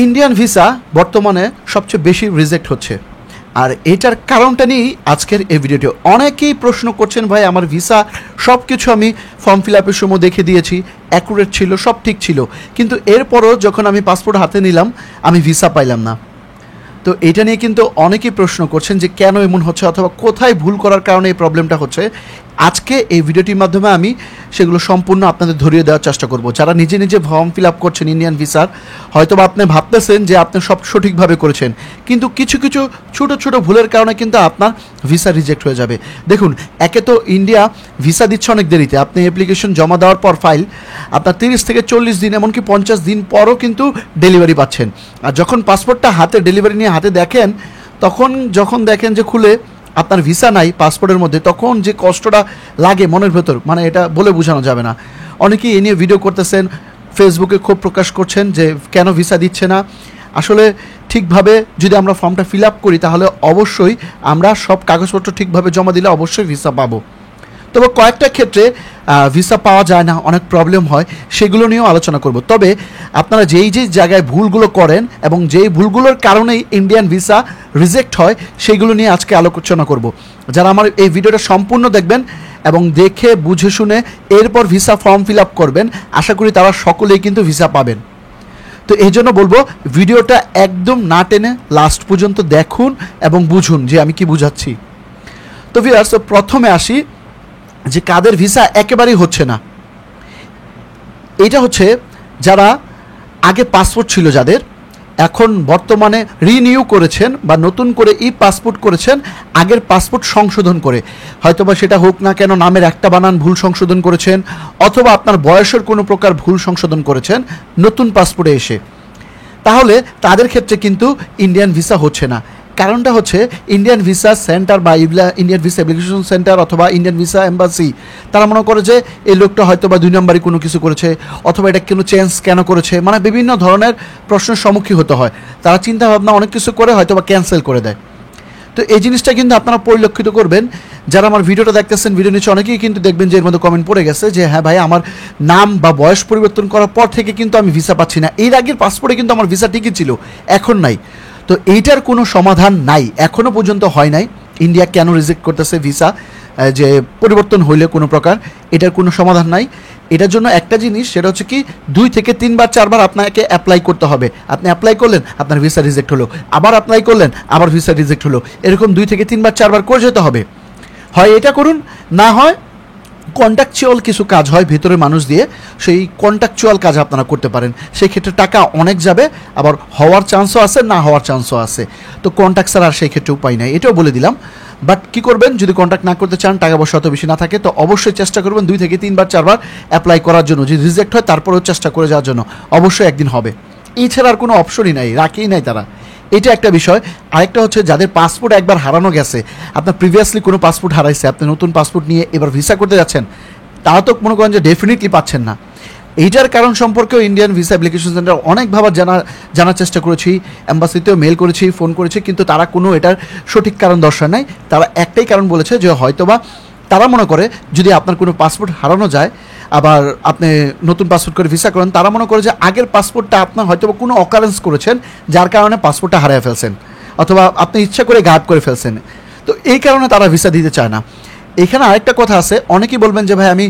Indian visa বর্তমানে সবচেয়ে বেশি রিজেক্ট হচ্ছে, আর এটার কারণটা নিয়েই আজকের এই ভিডিওটি। অনেকেই প্রশ্ন করছেন, ভাই আমার ভিসা সব কিছু আমি ফর্ম ফিল আপের সময় দেখে দিয়েছি, অ্যাকুরেট ছিল, সব ঠিক ছিল, কিন্তু এরপরও যখন আমি পাসপোর্ট হাতে নিলাম আমি ভিসা পাইলাম না। তো এটা নিয়ে কিন্তু অনেকেই প্রশ্ন করছেন যে কেন এমন হচ্ছে অথবা কোথায় ভুল করার কারণে এই প্রবলেমটা হচ্ছে। আজকে এই ভিডিওটির মাধ্যমে আমি সেগুলো সম্পূর্ণ আপনাদের ধরিয়ে দেওয়ার চেষ্টা করব। যারা নিজে নিজে ফর্ম ফিল আপ করছেন ইন্ডিয়ান ভিসার, হয়তো বা আপনি ভাবতেছেন যে আপনি সব সঠিকভাবে করেছেন, কিন্তু কিছু কিছু ছোটো ছোটো ভুলের কারণে কিন্তু আপনার ভিসা রিজেক্ট হয়ে যাবে। দেখুন, একে তো ইন্ডিয়া ভিসা দিচ্ছে অনেক দেরিতে। আপনি অ্যাপ্লিকেশন জমা দেওয়ার পর ফাইল আপনার 30 থেকে 40 দিন, এমনকি 50 দিন পরও কিন্তু ডেলিভারি পাচ্ছেন। আর যখন পাসপোর্টটা হাতে ডেলিভারি নিয়ে হাতে দেখেন, তখন যখন দেখেন যে খুলে আপনার ভিসা নাই পাসপোর্টের মধ্যে, তখন যে কষ্টটা লাগে মনের ভেতর, মানে এটা বলে বোঝানো যাবে না। অনেকেই এ নিয়ে ভিডিও করতেছেন, ফেসবুকে ক্ষোভ প্রকাশ করছেন যে কেন ভিসা দিচ্ছে না। আসলে ঠিকভাবে যদি আমরা ফর্মটা ফিল আপ করি তাহলে অবশ্যই আমরা সব কাগজপত্র ঠিকভাবে জমা দিলে অবশ্যই ভিসা পাবো। তবে কয়েকটা ক্ষেত্রে ভিসা পাওয়া যায় না, অনেক প্রবলেম হয়, সেগুলো নিয়েও আলোচনা করব। তবে আপনারা যেই জায়গায় ভুলগুলো করেন এবং যেই ভুলগুলোর কারণেই ইন্ডিয়ান ভিসা রিজেক্ট হয় সেইগুলো নিয়ে আজকে আলোচনা করব। যারা আমার এই ভিডিওটা সম্পূর্ণ দেখবেন এবং দেখে বুঝে শুনে এরপর ভিসা ফর্ম ফিল আপ করবেন, আশা করি তারা সকলেই কিন্তু ভিসা পাবেন। তো এই জন্য বলবো ভিডিওটা একদম না টেনে লাস্ট পর্যন্ত দেখুন এবং বুঝুন যে আমি কি বুঝাচ্ছি। তো ভিউয়ার্স, প্রথমে আসি যে কাদের ভিসা একেবারেই হচ্ছে না। এটা হচ্ছে যারা আগে পাসপোর্ট ছিল যাদের, এখন বর্তমানে রিনিউ করেছেন বা নতুন করে ই পাসপোর্ট করেছেন, আগের পাসপোর্ট সংশোধন করে, হয়তোবা সেটা হোক না কেন নামের একটা বানান ভুল সংশোধন করেছেন, অথবা আপনার বয়সের কোনো প্রকার ভুল সংশোধন করেছেন নতুন পাসপোর্টে এসে, তাহলে তাদের ক্ষেত্রে কিন্তু ইন্ডিয়ান ভিসা হচ্ছে না। কারণটা হচ্ছে ইন্ডিয়ান ভিসা সেন্টার বা ইন্ডিয়ান ভিসা অ্যাপ্লিকেশন সেন্টার অথবা ইন্ডিয়ান ভিসা এম্বাসি, তারা মনে করে যে এই লোকটা হয়তো বা 2 নম্বরই কোনো কিছু করেছে, অথবা এটা কোনো চেঞ্জ কেন করেছে, মানে বিভিন্ন ধরনের প্রশ্নের সম্মুখীন হতে হয়। তারা চিন্তা ভাবনা অনেক কিছু করে হয়তো বা ক্যান্সেল করে দেয়। তো এই জিনিসটা কিন্তু আপনারা পরিলক্ষিত করবেন। যারা আমার ভিডিওটা দেখতেছেন, ভিডিও নিচে অনেকেই কিন্তু দেখবেন যে এর মধ্যে কমেন্ট পড়ে গেছে যে হ্যাঁ ভাই, আমার নাম বা বয়স পরিবর্তন করার পর থেকে কিন্তু আমি ভিসা পাচ্ছি না, এর আগের পাসপোর্টে কিন্তু আমার ভিসা ঠিকই ছিল, এখন নাই। তো এইটার কোনো সমাধান নাই, এখনও পর্যন্ত হয় নাই। ইন্ডিয়া কেন রিজেক্ট করতেছে ভিসা যে পরিবর্তন হইলে কোনো প্রকার, এটার কোনো সমাধান নাই। এটার জন্য একটা জিনিস, সেটা হচ্ছে কি 2 থেকে 3 বার 4 বার আপনাকে অ্যাপ্লাই করতে হবে। আপনি অ্যাপ্লাই করলেন, আপনার ভিসা রিজেক্ট হলো, আবার অ্যাপ্লাই করলেন, আবার ভিসা রিজেক্ট হলো, এরকম 2 থেকে 3 বার 4 বার করে যেতে হবে। হয় এটা করুন, না হয় কন্ট্রাকচুয়াল কিছু কাজ হয় ভেতরের মানুষ দিয়ে, সেই কন্ট্রাকচুয়াল কাজ আপনারা করতে পারেন। সেই ক্ষেত্রে টাকা অনেক যাবে, আবার হওয়ার চান্সও আছে, না হওয়ার চান্সও আছে। তো কন্ট্রাক্ট ছাড়া আর সেই ক্ষেত্রে উপায় নাই, এটাও বলে দিলাম। বাট কী করবেন, যদি কন্ট্রাক্ট না করতে চান, টাকা পয়সা অত বেশি না থাকে, তো অবশ্যই চেষ্টা করবেন 2 থেকে 3 বার 4 বার অ্যাপ্লাই করার জন্য। যদি রিজেক্ট হয় তারপরেও চেষ্টা করে যাওয়ার জন্য, অবশ্যই একদিন হবে। এছাড়া আর কোনো অপশনই নাই, রাখেই নাই তারা। এটা একটা বিষয়। আরেকটা হচ্ছে যাদের পাসপোর্ট একবার হারানো গেছে, আপনার প্রিভিয়াসলি কোনো পাসপোর্ট হারাইছে, আপনি নতুন পাসপোর্ট নিয়ে এবার ভিসা করতে যাচ্ছেন, তারা তো মনে করেন যে ডেফিনেটলি পাচ্ছেন না। এইটার কারণ সম্পর্কেও ইন্ডিয়ান ভিসা অ্যাপ্লিকেশন সেন্টার অনেকভাবে জানার চেষ্টা করেছি, অ্যাম্বাসিতেও মেল করেছি, ফোন করেছি, কিন্তু তারা কোনো এটার সঠিক কারণ দর্শায় নাই। তারা একটাই কারণ বলেছে যে হয়তোবা তারা মনে করে যদি আপনার কোনো পাসপোর্ট হারানো যায়, আবার আপনি নতুন পাসপোর্ট করে ভিসা করেন, তারা মনে করে যে আগের পাসপোর্টটা আপনার হয়তোবা কোনো অকারেন্স করেছেন, যার কারণে পাসপোর্টটা হারিয়ে ফেলছেন, অথবা আপনি ইচ্ছা করে গায়েব করে ফেলছেন। তো এই কারণে তারা ভিসা দিতে চায় না। এখানে আরেকটা কথা আছে, অনেকেই বলবেন যে ভাই আমি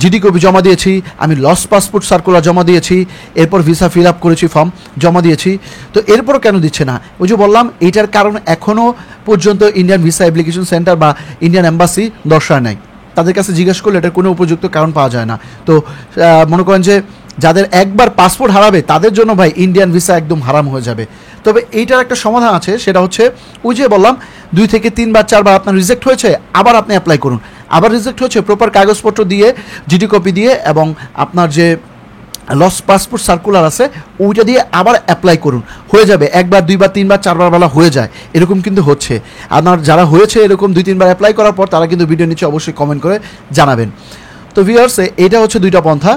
জিডি কপি জমা দিয়েছি, আমি লস্ট পাসপোর্ট সার্কুলার জমা দিয়েছি, এরপর ভিসা ফিল আপ করেছি, ফর্ম জমা দিয়েছি, তো এরপরও কেন দিচ্ছে না? ওই যে বললাম, এইটার কারণ এখনও পর্যন্ত ইন্ডিয়ান ভিসা অ্যাপ্লিকেশন সেন্টার বা ইন্ডিয়ান এম্বাসি দর্শায় নাই। তাদের কাছে জিজ্ঞেস করলে এটার কোনো উপযুক্ত কারণ পাওয়া যায় না। তো মনে করেন যে যাদের একবার পাসপোর্ট হারাবে তাদের জন্য ভাই ইন্ডিয়ান ভিসা একদম হারাম হয়ে যাবে। তবে এইটার একটা সমাধান আছে, সেটা হচ্ছে ওই যে বললাম 2 থেকে 3 বার 4 বার আপনার রিজেক্ট হয়েছে, আবার আপনি অ্যাপ্লাই করুন। আবার রিজেক্ট হয়েছে, প্রপার কাগজপত্র দিয়ে, জিডি কপি দিয়ে এবং আপনার যে লস্ট পাসপোর্ট সার্কুলার আছে ওইটা দিয়ে আবার অ্যাপ্লাই করুন, হয়ে যাবে। 1 বার 2 বার 3 বার 4 বার বেলা হয়ে যায়, এরকম কিন্তু হচ্ছে। আপনার যারা হয়েছে এরকম 2-3 বার অ্যাপ্লাই করার পর, তারা কিন্তু ভিডিও নিচে অবশ্যই কমেন্ট করে জানাবেন। তো ভিউয়ার্স, এটা হচ্ছে 2টা পন্থা,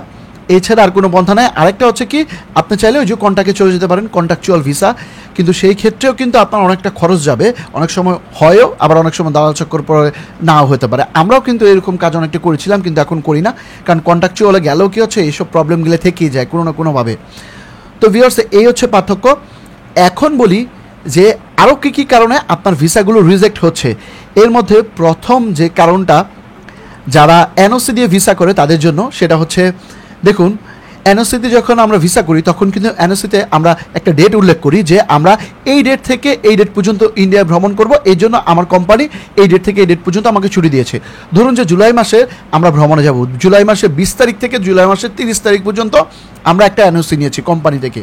এছাড়া আর কোনো পন্থা নাই। আরেকটা হচ্ছে কি, আপনি চাইলে ওই যে কন্ট্রাক্টে চলে যেতে পারেন, কন্ট্রাকচুয়াল ভিসা, কিন্তু সেই ক্ষেত্রেও কিন্তু আপনার অনেকটা খরচ যাবে, অনেক সময় হয়ও, আবার অনেক সময় দালাল চক্কর পরে নাও হতে পারে। আমরাও কিন্তু এরকম কাজ অনেকটা করেছিলাম, কিন্তু এখন করি না, কারণ কন্ট্রাকচুয়ালে গেলেও কী হচ্ছে, এইসব প্রবলেমগুলো থেকেই যায় কোনো না কোনোভাবে। তো ভিউয়ার্স, এই হচ্ছে পার্থক্য। এখন বলি যে আরও কী কী কারণে আপনার ভিসাগুলো রিজেক্ট হচ্ছে। এর মধ্যে প্রথম যে কারণটা যারা এনওসি দিয়ে ভিসা করে তাদের জন্য, সেটা হচ্ছে, দেখুন এনওসিতে যখন আমরা ভিসা করি তখন কিন্তু এনওসিতে আমরা একটা ডেট উল্লেখ করি যে আমরা এই ডেট থেকে এই ডেট পর্যন্ত ইন্ডিয়া ভ্রমণ করব, এই জন্য আমার কোম্পানি এই ডেট থেকে এই ডেট পর্যন্ত আমাকে ছুটি দিয়েছে। ধরুন যে জুলাই মাসে আমরা ভ্রমণে যাব, জুলাই মাসের 20 তারিখ থেকে জুলাই মাসের 30 তারিখ পর্যন্ত আমরা একটা এনওসি নিয়েছি কোম্পানি থেকে।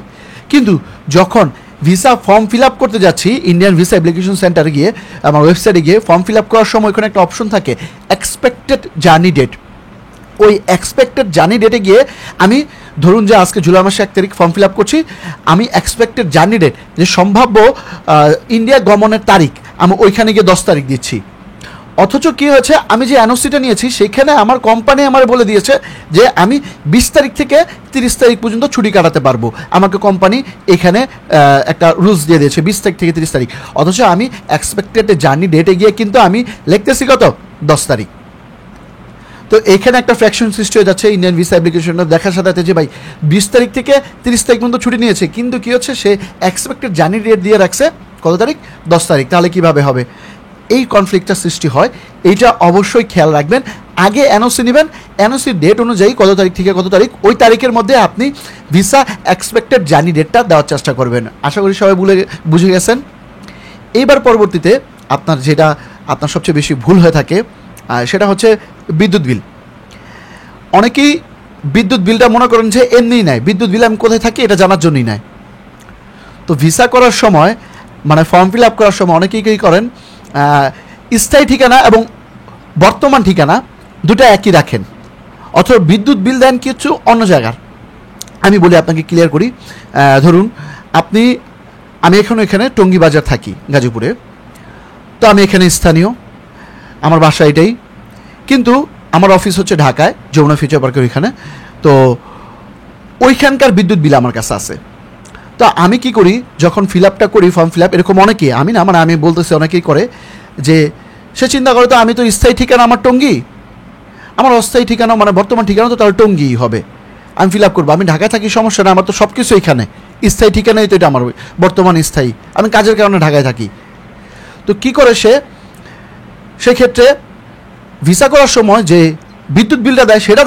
কিন্তু যখন ভিসা ফর্ম ফিল আপ করতে যাচ্ছি ইন্ডিয়ান ভিসা অ্যাপ্লিকেশন সেন্টারে গিয়ে, আমার ওয়েবসাইটে গিয়ে ফর্ম ফিল আপ করার সময় ওখানে একটা অপশন থাকে এক্সপেক্টেড জার্নি ডেট। ওই এক্সপেক্টেড জার্নি ডেটে গিয়ে আমি, ধরুন যে আজকে জুলাই মাসে 1 তারিখ ফর্ম ফিল আপ করছি, আমি এক্সপেক্টেড জার্নি ডেট, যে সম্ভাব্য ইন্ডিয়া গমনের তারিখ, আমি ওইখানে গিয়ে 10 তারিখ দিচ্ছি। অথচ কী হয়েছে, আমি যে এনওসিটা নিয়েছি সেখানে আমার কোম্পানি আমার বলে দিয়েছে যে আমি 20 তারিখ থেকে 30 তারিখ পর্যন্ত ছুটি কাটাতে পারবো। আমাকে কোম্পানি এখানে একটা রুলস দিয়ে দিয়েছে 20 তারিখ থেকে 30 তারিখ। অথচ আমি এক্সপেক্টেড জার্নি ডেটে গিয়ে কিন্তু আমি লিখতেছি কত, 10 তারিখ। তো এখানে একটা ফ্র্যাকশন সৃষ্টি হয়ে যাচ্ছে ইন্ডিয়ান ভিসা অ্যাপ্লিকেশনটা দেখার সাথে যে ভাই 20 তারিখ থেকে 30 তারিখ পর্যন্ত ছুটি নিয়েছে, কিন্তু কী হচ্ছে সে এক্সপেক্টেড জার্নি ডেট দিয়ে রাখছে কত তারিখ, 10 তারিখ। তাহলে কীভাবে হবে? এই কনফ্লিক্টটা সৃষ্টি হয়। এইটা অবশ্যই খেয়াল রাখবেন। আগে এনওসি নেবেন, এনওসির ডেট অনুযায়ী কত তারিখ থেকে কত তারিখ, ওই তারিখের মধ্যে আপনি ভিসা এক্সপেক্টেড জার্নি ডেটটা দেওয়ার চেষ্টা করবেন। আশা করি সবাই বুঝে গেছেন। এইবার পরবর্তীতে আপনার যেটা আপনার সবচেয়ে বেশি ভুল হয়ে থাকে সেটা হচ্ছে বিদ্যুৎ বিল। অনেকেই বিদ্যুৎ বিলটা মনে করেন যে এমনিই নেয়, বিদ্যুৎ বিল আমি কোথায় থাকি এটা জানার জন্যই নেয়। তো ভিসা করার সময়, মানে ফর্ম ফিল আপ করার সময় অনেকেই কী করেন, স্থায়ী ঠিকানা এবং বর্তমান ঠিকানা দুটো একই রাখেন, অথবা বিদ্যুৎ বিল দেন কিছু অন্য জায়গার। আমি বলি আপনাকে, ক্লিয়ার করি। ধরুন আমি এখানে টঙ্গী বাজার থাকি গাজীপুরে, তো আমি এখানে স্থানীয়, আমার বাসা এটাই, কিন্তু আমার অফিস হচ্ছে ঢাকায় যমুনা ফিউচার পার্কের ওইখানে। তো ওইখানকার বিদ্যুৎ বিল আমার কাছে আছে। তো আমি কি করি, যখন ফিল আপটা করি ফর্ম ফিল আপ, এরকম অনেকেই, আমি না, মানে আমি বলতেছি অনেকেই করে, যে সে চিন্তা করে তো আমি তো স্থায়ী ঠিকানা আমার টঙ্গী, আমার অস্থায়ী ঠিকানা মানে বর্তমান ঠিকানা তো তাহলে টঙ্গীই হবে, আমি ফিল আপ করবো। আমি ঢাকায় থাকি, সমস্যা না, আমার তো সব কিছু এখানে, স্থায়ী ঠিকানাই তো এটা আমার বর্তমান স্থায়ী, আমি কাজের কারণে ঢাকায় থাকি। তো কী করে সেক্ষেত্রে ভিসা করার সময় যে বিদ্যুৎ বিলটা দেয় সেটা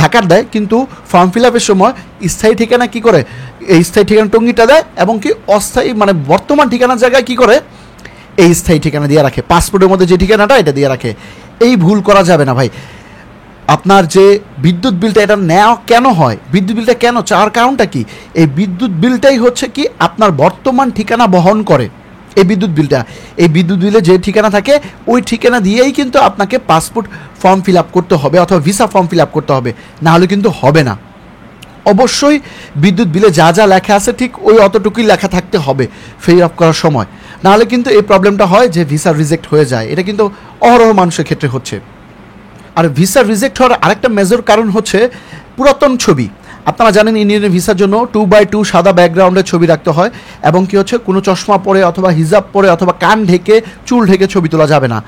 ঢাকার দেয়, কিন্তু ফর্ম ফিল আপের সময় স্থায়ী ঠিকানা কী করে, এই স্থায়ী ঠিকানা টঙ্গীটা দেয়, এবং কি অস্থায়ী মানে বর্তমান ঠিকানার জায়গায় কী করে এই স্থায়ী ঠিকানা দিয়ে রাখে, পাসপোর্টের মধ্যে যে ঠিকানাটা এটা দিয়ে রাখে। এই ভুল করা যাবে না ভাই। আপনার যে বিদ্যুৎ বিলটা, এটা নেওয়া কেন হয়, বিদ্যুৎ বিলটা কেন চাওয়ার কারণটা কি, এই বিদ্যুৎ বিলটাই হচ্ছে কি আপনার বর্তমান ঠিকানা বহন করে। এই বিদ্যুৎ বিলে যে ঠিকানা থাকে ওই ঠিকানা দিয়েই কিন্তু আপনাকে পাসপোর্ট ফর্ম ফিল আপ করতে হবে অথবা ভিসা ফর্ম ফিল আপ করতে হবে, না হলে কিন্তু হবে না। অবশ্যই বিদ্যুৎ বিলে যা যা লেখা আছে ঠিক ওই অতটুকুই লেখা থাকতে হবে ফিল আপ করার সময়, নাহলে কিন্তু এই প্রবলেমটা হয় যে ভিসা রিজেক্ট হয়ে যায়। এটা কিন্তু অহরহ মানুষের ক্ষেত্রে হচ্ছে। আর ভিসা রিজেক্ট হওয়ার আরেকটা মেজর কারণ হচ্ছে পুরাতন ছবি। আপনারা জানেন ইন্ডিয়ান ভিসার জন্য 2x2 সাদা ব্যাকগ্রাউন্ডের ছবি রাখতে হয়, এবং কি হচ্ছে কোনো চশমা পরে অথবা হিজাব পরে অথবা কান ঢেকে চুল ঢেকে ছবি তোলা যাবে না,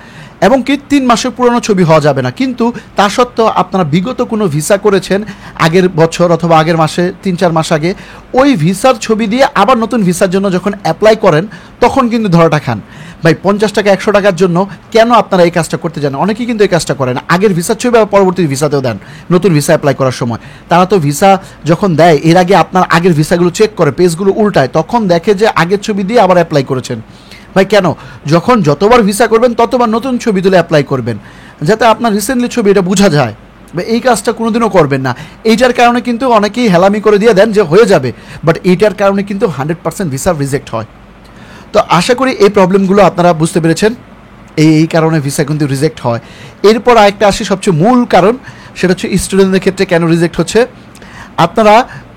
এবং কি 3 মাসের পুরনো ছবি হওয়া যাবে না। কিন্তু তা সত্ত্বেও আপনারা বিগত কোনো ভিসা করেছেন আগের বছর অথবা আগের মাসে 3-4 মাস আগে, ওই ভিসার ছবি দিয়ে আবার নতুন ভিসার জন্য যখন অ্যাপ্লাই করেন তখন কিন্তু ধরাটা খান। ভাই 50 টাকা 100 টাকার জন্য কেন আপনারা এই কাজটা করতে জানেন? অনেকেই কিন্তু এই কাজটা করে না, আগের ভিসার ছবি আবার পরবর্তী ভিসাতেও দেন নতুন ভিসা অ্যাপ্লাই করার সময়। তারা তো ভিসা যখন দেয় এর আগে আপনার আগের ভিসাগুলো চেক করে, পেজগুলো উল্টায়, তখন দেখে যে আগের ছবি দিয়ে আবার অ্যাপ্লাই করেছেন। ভাই কেন? যখন যতবার ভিসা করবেন ততবার নতুন ছবি তুলে অ্যাপ্লাই করবেন, যাতে আপনার রিসেন্টলি ছবি এটা বোঝা যায়। এই কাজটা কোনোদিনও করবেন না। এইটার কারণে কিন্তু অনেকেই হেলামি করে দিয়ে দেন যে হয়ে যাবে, বাট এইটার কারণে কিন্তু 100% ভিসা রিজেক্ট হয়। তো আশা করি এই প্রবলেমগুলো আপনারা বুঝতে পেরেছেন, এই কারণে ভিসা কিন্তু রিজেক্ট হয়। এরপর আরেকটা আসি সবচেয়ে মূল কারণ, সেটা হচ্ছে স্টুডেন্টদের ক্ষেত্রে কেন রিজেক্ট হচ্ছে। আপনারা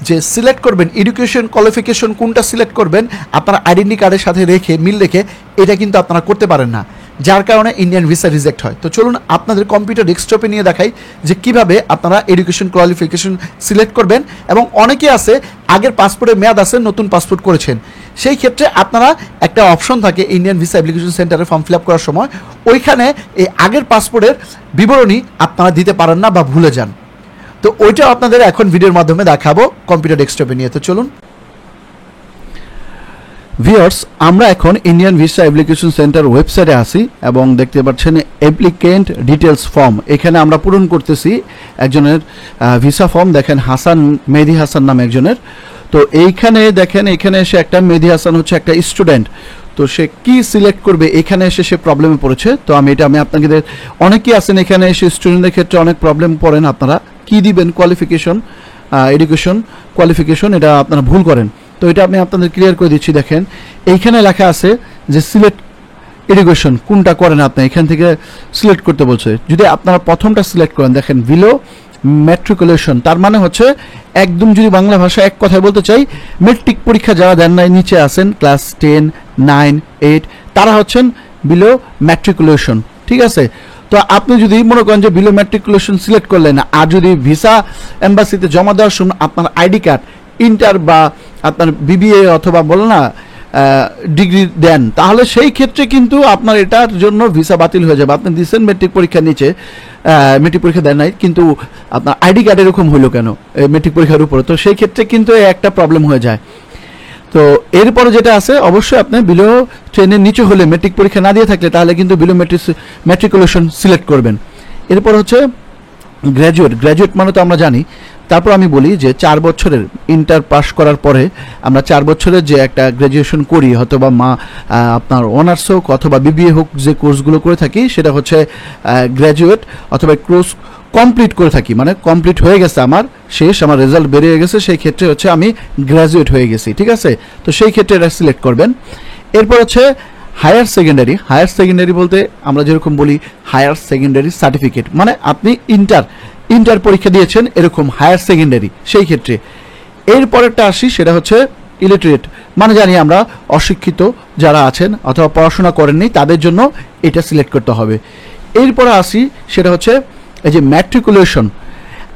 যে সিলেক্ট করবেন এডুকেশন কোয়ালিফিকেশন কোনটা সিলেক্ট করবেন আপনারা আইডেন্টি কার্ডের সাথে মিল রেখে এটা কিন্তু আপনারা করতে পারেন না, যার কারণে ইন্ডিয়ান ভিসা রিজেক্ট হয়। তো চলুন আপনাদের কম্পিউটার ডেস্কটপে নিয়ে দেখাই যে কিভাবে আপনারা এডুকেশন কোয়ালিফিকেশন সিলেক্ট করবেন। এবং অনেকে আছে আগের পাসপোর্টের মেয়াদ আছে, নতুন পাসপোর্ট করেছেন, সেই ক্ষেত্রে আপনারা একটা অপশন থাকে ইন্ডিয়ান ভিসা অ্যাপ্লিকেশন সেন্টারে ফর্ম ফিল আপ করার সময়, ওইখানে এই আগের পাসপোর্টের বিবরণী আপনারা দিতে পারেন না বা ভুলে যান। তো ওইটা আপনাদের এখন ভিডিওর মাধ্যমে দেখাবো কম্পিউটার ডেস্কটপে নিয়ে। তো চলুন। ভিউয়ার্স, আমরা এখন ইন্ডিয়ান ভিসা অ্যাপ্লিকেশন সেন্টার ওয়েবসাইটে আসি এবং দেখতে পাচ্ছেন অ্যাপ্লিকেন্ট ডিটেলস ফর্ম। এখানে আমরা পূরণ করতেছি একজনের ভিসা ফর্ম। দেখেন মেহেদি হাসান নামে একজনের। তো এইখানে দেখেন, এখানে এসে একটা মেহেদি হাসান হচ্ছে একটা স্টুডেন্ট। তো সে কি সিলেক্ট করবে, এখানে এসে সে প্রবলেমে পড়েছে। তো আমি আপনাদের, অনেকেই আছেন এখানে এসে স্টুডেন্টের ক্ষেত্রে অনেক প্রবলেম পড়েন। আপনারা কি দিবেন কোয়ালিফিকেশন, এডুকেশন কোয়ালিফিকেশন, এটা আপনারা ভুল করেন। তো এটা আমি আপনাদের ক্লিয়ার করে দিচ্ছি। দেখেন এইখানে লেখা আছে যে সিলেক্ট এডুকেশন কোনটা করেন আপনি, এখান থেকে সিলেক্ট করতে বলছে। যদি আপনারা প্রথমটা সিলেক্ট করেন, দেখেন বিলো ম্যাট্রিকুলেশন, তার মানে হচ্ছে একদম যদি বাংলা ভাষা এক কথায় বলতে চাই, মেট্রিক পরীক্ষা যারা দেন নাই, নিচে আছেন ক্লাস 10, 9, 8, তারা হচ্ছেন বিলো ম্যাট্রিকুলেশন। ঠিক আছে? তো আপনি যদি মনে করেন যে বিলো ম্যাট্রিকুলেশন সিলেক্ট করলেন, আর যদি ভিসা এম্বাসিতে জমা দেওয়ার সময় আপনার আইডি কার্ড, ইন্টার বা আপনার বিবিএ অথবা বলো না ডিগ্রি দেন, তাহলে সেই ক্ষেত্রে কিন্তু আপনার এটার জন্য ভিসা বাতিল হয়ে যাবে। আপনি দিচ্ছেন মেট্রিক পরীক্ষার নিচে, মেট্রিক পরীক্ষা দেন নাই, কিন্তু আপনার আইডি কার্ড এরকম হইলো কেন মেট্রিক পরীক্ষার উপরে? তো সেই ক্ষেত্রে কিন্তু একটা প্রবলেম হয়ে যায়। তো এরপরে যেটা আছে, অবশ্যই আপনি বিলো ট্রেনের নিচে হলে, মেট্রিক পরীক্ষা না দিয়ে থাকলে, তাহলে কিন্তু বিলো ম্যাট্রিকুলেশন সিলেক্ট করবেন। এরপর হচ্ছে গ্র্যাজুয়েট মানে তো আমরা জানি। তারপর আমি বলি যে 4 বছরের ইন্টার পাস করার পরে আমরা 4 বছরের যে একটা গ্র্যাজুয়েশন করি, হয়তো বা আপনার অনার্স হোক অথবা বিবিএ হোক, যে কোর্সগুলো করে থাকি সেটা হচ্ছে গ্র্যাজুয়েট অথবা কোর্স কমপ্লিট করে থাকি, মানে কমপ্লিট হয়ে গেছে আমার, শেষ, আমার রেজাল্ট বেরিয়ে গেছে, সেই ক্ষেত্রে হচ্ছে আমি গ্র্যাজুয়েট হয়ে গেছি। ঠিক আছে? তো সেই ক্ষেত্রে এটা সিলেক্ট করবেন। এরপর হচ্ছে হায়ার সেকেন্ডারি বলতে আমরা যেরকম বলি হায়ার সেকেন্ডারি সার্টিফিকেট, মানে আপনি ইন্টার পরীক্ষা দিয়েছেন এরকম হায়ার সেকেন্ডারি, সেই ক্ষেত্রে। এরপরেরটা আসি, সেটা হচ্ছে ইলিটারেট, মানে জানি আমরা অশিক্ষিত যারা আছেন অথবা পড়াশোনা করেননি, তাদের জন্য এটা সিলেক্ট করতে হবে। এরপরে আসি, সেটা হচ্ছে এই যে ম্যাট্রিকুলেশন।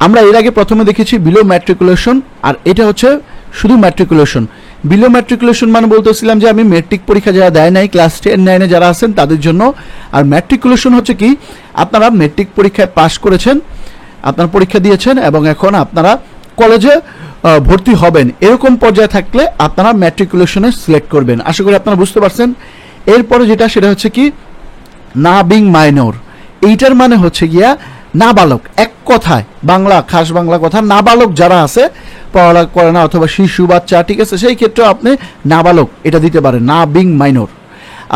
আমরা এর আগে প্রথমে দেখেছি বিলো ম্যাট্রিকুলেশন, আর এটা হচ্ছে শুধু ম্যাট্রিকুলেশন। বিলো ম্যাট্রিকুলেশন মানে বলতেছিলাম যে আমি মেট্রিক পরীক্ষা যারা দেয় নাই, ক্লাস 10, 9-এ যারা আছেন তাদের জন্য। আর ম্যাট্রিকুলেশন হচ্ছে কি, আপনারা মেট্রিক পরীক্ষায় পাশ করেছেন, আপনার পরীক্ষা দিয়েছেন এবং এখন আপনারা কলেজে ভর্তি হবেন, এরকম পর্যায়ে থাকলে আপনারা ম্যাট্রিকুলেশনে সিলেক্ট করবেন। আশা করি আপনারা বুঝতে পারছেন। এরপরে যেটা, সেটা হচ্ছে কি না বিং মাইনর। এইটার মানে হচ্ছে গিয়া নাবালক, এক কথায় খাস বাংলা কথা, নাবালক যারা আছে, পড়ালেখা করে না অথবা শিশু বাচ্চা, ঠিক আছে, সেই ক্ষেত্রে আপনি নাবালক এটা দিতে পারেন, না বিং মাইনর।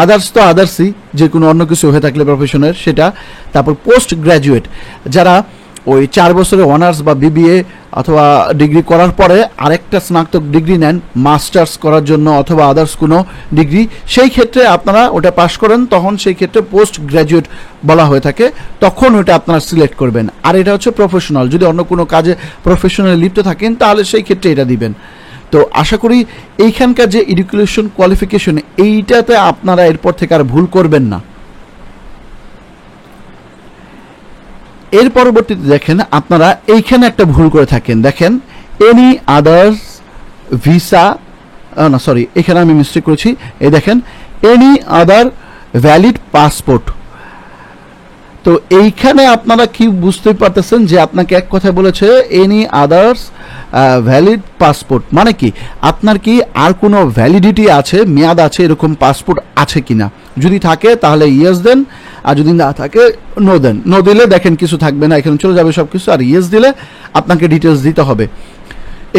আদার্স তো আদার্সই, যে কোনো অন্য কিছু হয়ে থাকলে প্রফেশনের সেটা। তারপর পোস্ট গ্র্যাজুয়েট, যারা ওই 4 বছরের অনার্স বা বিবিএ অথবা ডিগ্রি করার পরে আরেকটা স্নাতক ডিগ্রি নেন মাস্টার্স করার জন্য অথবা আদার্স কোনো ডিগ্রি, সেই ক্ষেত্রে আপনারা ওটা পাস করেন, তখন সেই ক্ষেত্রে পোস্ট গ্র্যাজুয়েট বলা হয়ে থাকে, তখন ওটা আপনারা সিলেক্ট করবেন। আর এটা হচ্ছে প্রফেশনাল, যদি অন্য কোনো কাজে প্রফেশনাল লিপ্ত থাকেন তাহলে সেই ক্ষেত্রে এটা দিবেন। তো আশা করি এইখানকার যে এডুকেশন কোয়ালিফিকেশন, এইটাতে আপনারা এরপর থেকে আর ভুল করবেন না। এর পরবর্তীতে দেখেন, আপনারা এইখানে একটা ভুল করে থাকেন। দেখেন এনি আদার্স ভিসা, না সরি, এখানে আমি মিস্টেক করেছি। এই দেখেন এনি আদার ভ্যালিড পাসপোর্ট। তো এইখানে আপনারা কি বুঝতে পারতেছেন যে আপনাকে এক কথায় বলেছে এনি আদার্স ভ্যালিড পাসপোর্ট, মানে কি আপনার কি আর কোনো ভ্যালিডিটি আছে, মেয়াদ আছে, এরকম পাসপোর্ট আছে কিনা। যদি থাকে তাহলে ইয়েস দেন, আর যদি না থাকে নো দেন। নো দিলে দেখেন কিছু থাকবে না, এখানে চলে যাবে সব কিছু। আর ইয়েস দিলে আপনাকে ডিটেলস দিতে হবে।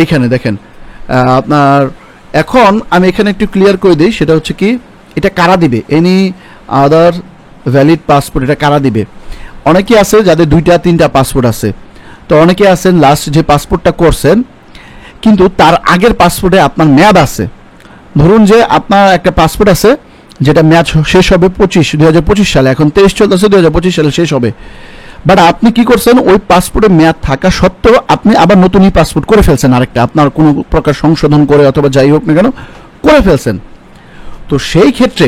এইখানে দেখেন আপনার, এখন আমি এখানে একটু ক্লিয়ার করে দিই, সেটা হচ্ছে কি এটা কারা দিবে, এনি আদার ভ্যালিড পাসপোর্ট, এটা কারা দিবে। অনেকে আছে যাদের 2-3টা পাসপোর্ট আছে। তো অনেকে আছেন লাস্ট যে পাসপোর্টটা করছেন কিন্তু তার আগের পাসপোর্টে আপনার মেয়াদ আছে। ধরুন যে আপনার একটা পাসপোর্ট আছে যেটা মেয়াদ শেষ হবে 2025 সালে, এখন 23 চলতেছে, 2025 সালে শেষ হবে। বাট আপনি কি করছেন, ওই পাসপোর্টে মেয়াদ থাকা সত্ত্বেও আপনি আবার নতুনই পাসপোর্ট করে ফেলছেন, আরেকটা আপনার কোনো প্রকার সংশোধন করে অথবা যাই হোক না কেন করে ফেলছেন। তো সেই ক্ষেত্রে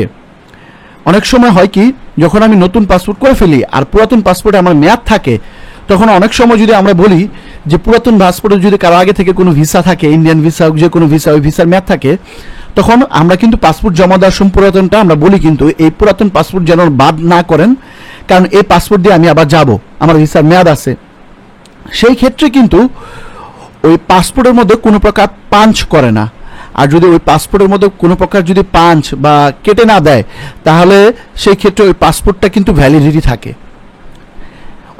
অনেক সময় হয় কি, যখন আমি নতুন পাসপোর্ট করে ফেলি আর পুরাতন পাসপোর্টে আমার মেয়াদ থাকে, তখন অনেক সময় যদি আমরা বলি যে পুরাতন পাসপোর্টে যদি কারো আগে থেকে কোনো ভিসা থাকে, ইন্ডিয়ান ভিসা হোক, যে কোনো ভিসা, ওই ভিসার মেয়াদ থাকে, তখন আমরা কিন্তু পাসপোর্ট জমা দেওয়ার সময় পুরাতনটা আমরা বলি কিন্তু এই পুরাতন পাসপোর্ট যেন বাদ না করেন, কারণ এই পাসপোর্ট দিয়ে আমি আবার যাব, আমার ভিসার মেয়াদ আছে। সেই ক্ষেত্রে কিন্তু ওই পাসপোর্টের মধ্যে কোনো প্রকার পাঞ্চ করে না। আর যদি ওই পাসপোর্টের মধ্যে কোনো প্রকার যদি পাঞ্চ বা কেটে না দেয়, তাহলে সেই ক্ষেত্রে ওই পাসপোর্টটা কিন্তু ভ্যালিডিটি থাকে।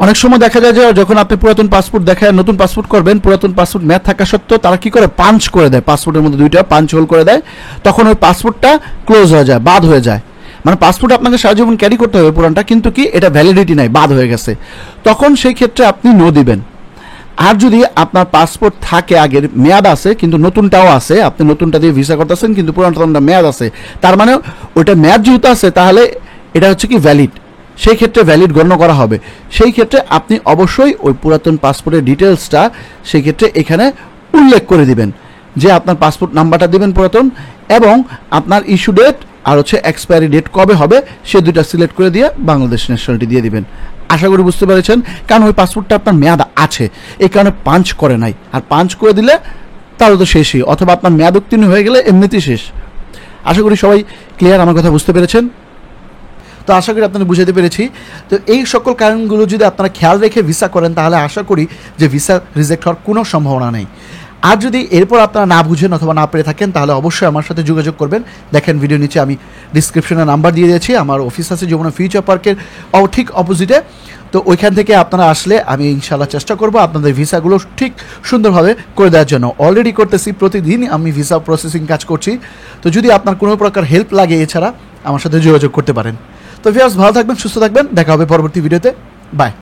অনেক সময় দেখা যায় যে যখন আপনি পুরাতন পাসপোর্ট দেখায় নতুন পাসপোর্ট করবেন, পুরাতন পাসপোর্ট মেয়াদ থাকা সত্ত্বেও তারা কি করে, পাঞ্চ করে দেয়, পাসপোর্টের মধ্যে 2টা পাঞ্চ হোল করে দেয়, তখন ওই পাসপোর্টটা ক্লোজ হয়ে যায়, বাদ হয়ে যায়। মানে পাসপোর্ট আপনাকে সারা জীবন ক্যারি করতে হবে পুরানটা, কিন্তু কি এটা ভ্যালিডিটি নাই, বাদ হয়ে গেছে, তখন সেই ক্ষেত্রে আপনি নো দিবেন। আর যদি আপনার পাসপোর্ট থাকে, আগের মেয়াদ আছে কিন্তু নতুনটাও আছে, আপনি নতুনটা দিয়ে ভিসা করতেছেন কিন্তু পুরানটা মেয়াদ আছে, তার মানে ওইটা মেয়াদ যেহেতু আছে তাহলে এটা হচ্ছে কি ভ্যালিড, সেই ক্ষেত্রে ভ্যালিড গণ্য করা হবে। সেই ক্ষেত্রে আপনি অবশ্যই ওই পুরাতন পাসপোর্টের ডিটেলসটা সেই ক্ষেত্রে এখানে উল্লেখ করে দিবেন, যে আপনার পাসপোর্ট নাম্বারটা দিবেন পুরাতন, এবং আপনার ইস্যু ডেট আর হচ্ছে এক্সপায়ারি ডেট কবে হবে সে 2টা সিলেক্ট করে দিয়ে বাংলাদেশ ন্যাশনালিটি দিয়ে দিবেন। আশা করি বুঝতে পেরেছেন, কারণ ওই পাসপোর্টটা আপনার মেয়াদ আছে, এই কারণে পাঞ্চ করে নাই, আর পাঞ্চ করে দিলে তাহলে তো শেষই, অথবা আপনার মেয়াদ উত্তীর্ণ হয়ে গেলে এমনিতেই শেষ। আশা করি সবাই ক্লিয়ার, আমার কথা বুঝতে পেরেছেন। তো আশা করি আপনারা বুঝাতে পেরেছি। তো এই সকল কারণগুলো যদি আপনারা খেয়াল রেখে ভিসা করেন, তাহলে আশা করি যে ভিসা রিজেক্ট হওয়ার কোনো সম্ভাবনা নেই। আর যদি এরপর আপনারা না বুঝেন অথবা না পেরে থাকেন, তাহলে অবশ্যই আমার সাথে যোগাযোগ করবেন। দেখেন ভিডিও নিচে আমি ডিসক্রিপশনে নাম্বার দিয়ে দিয়েছি, আমার অফিস আছে যমুনা ফিউচার পার্কের ঠিক অপোজিটে। তো ওইখান থেকে আপনারা আসলে আমি ইনশাআল্লাহ চেষ্টা করব আপনাদের ভিসাগুলো ঠিক সুন্দরভাবে করে দেওয়ার জন্য। অলরেডি করতেছি, প্রতিদিন আমি ভিসা প্রসেসিং কাজ করছি। তো যদি আপনার কোনো প্রকার হেল্প লাগে এছাড়া আমার সাথে যোগাযোগ করতে পারেন। তো ভিউয়ার্স, ভালো থাকবেন, সুস্থ থাকবেন, দেখা হবে পরবর্তী ভিডিওতে। বাই।